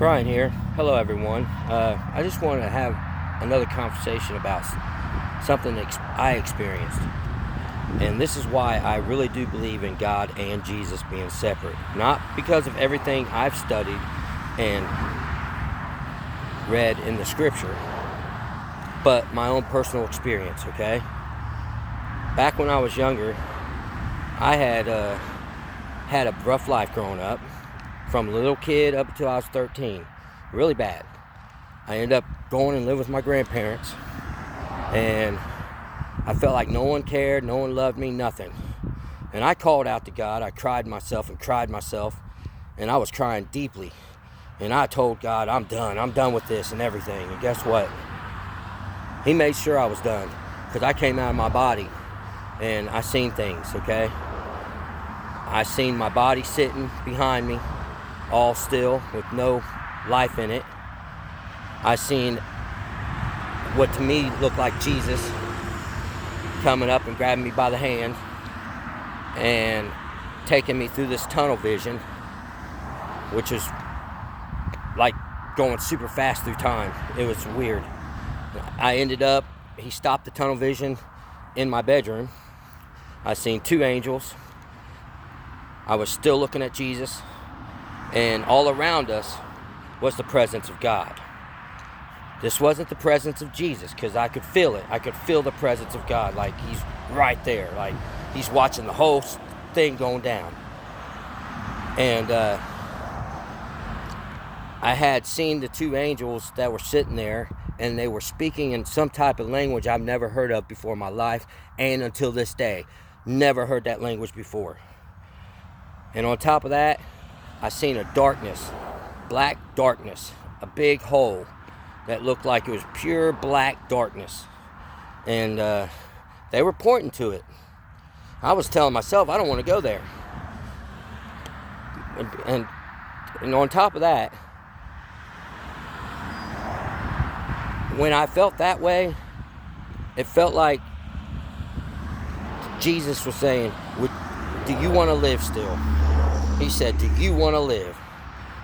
Brian here. Hello everyone. I just wanted to have another conversation about something I experienced. And this is why I really do believe in God and Jesus being separate. Not because of everything I've studied and read in the scripture, but my own personal experience, okay? Back when I was younger, I had a rough life growing up. From a little kid up until I was 13. Really bad. I ended up going and living with my grandparents. And I felt like no one cared, no one loved me, nothing. And I called out to God. I cried myself. And I was crying deeply. And I told God, I'm done with this and everything. And guess what? He made sure I was done. Because I came out of my body and I seen things, okay? I seen my body sitting behind me, all still with no life in it. I seen what to me looked like Jesus coming up and grabbing me by the hand and taking me through this tunnel vision, which is like going super fast through time. It was weird. He stopped the tunnel vision in my bedroom. I seen two angels. I was still looking at Jesus. And all around us was the presence of God. This wasn't the presence of Jesus, because I could feel it. I could feel the presence of God, like he's right there. Like he's watching the whole thing going down. And I had seen the two angels that were sitting there, and they were speaking in some type of language I've never heard of before in my life, and until this day. Never heard that language before. And on top of that, I seen a darkness, black darkness, a big hole that looked like it was pure black darkness. And they were pointing to it. I was telling myself, I don't want to go there. And on top of that, when I felt that way, it felt like Jesus was saying, do you want to live still? He said, do you want to live?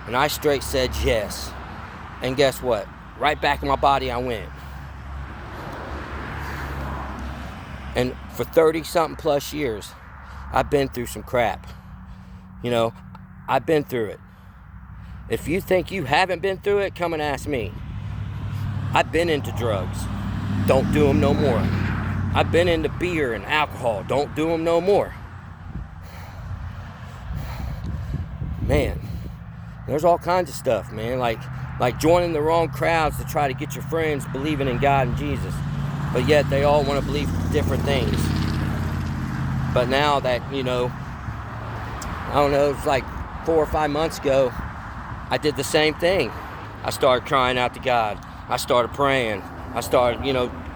And I straight said yes. And guess what? Right back in my body I went. And for 30-something plus years, I've been through some crap. You know, I've been through it. If you think you haven't been through it, come and ask me. I've been into drugs. Don't do them no more. I've been into beer and alcohol. Don't do them no more. Man, there's all kinds of stuff, man, like joining the wrong crowds to try to get your friends believing in God and Jesus, but yet they all want to believe different things. But now that, I don't know, it was like 4 or 5 months ago, I did the same thing. I started crying out to God. I started praying. I started,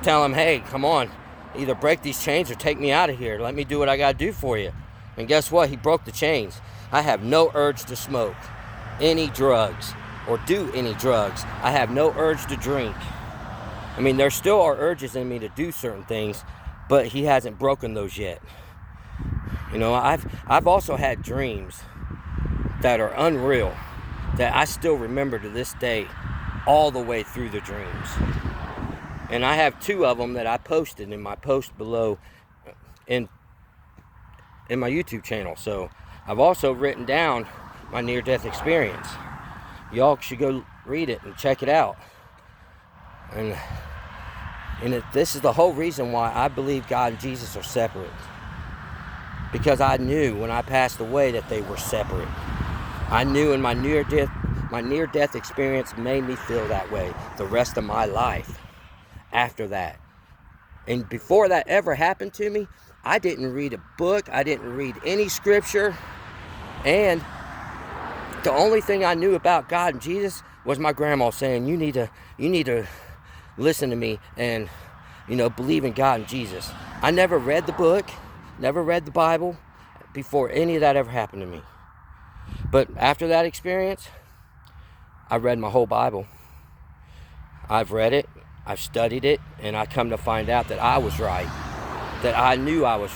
telling him, hey, come on, either break these chains or take me out of here. Let me do what I got to do for you. And guess what? He broke the chains. I have no urge to smoke any drugs or do any drugs. I have no urge to drink. I mean, there still are urges in me to do certain things, but he hasn't broken those yet. I've also had dreams that are unreal that I still remember to this day all the way through the dreams. And I have 2 of them that I posted in my post below in my YouTube channel. So I've also written down my near-death experience. Y'all should go read it and check it out. And this is the whole reason why I believe God and Jesus are separate. Because I knew when I passed away that they were separate. I knew in my near-death experience made me feel that way the rest of my life after that. And before that ever happened to me, I didn't read a book. I didn't read any scripture. And the only thing I knew about God and Jesus was my grandma saying, you need to listen to me and, believe in God and Jesus. I never read the book, never read the Bible before any of that ever happened to me. But after that experience, I read my whole Bible. I've read it, I've studied it, and I come to find out that I was right. That I knew I was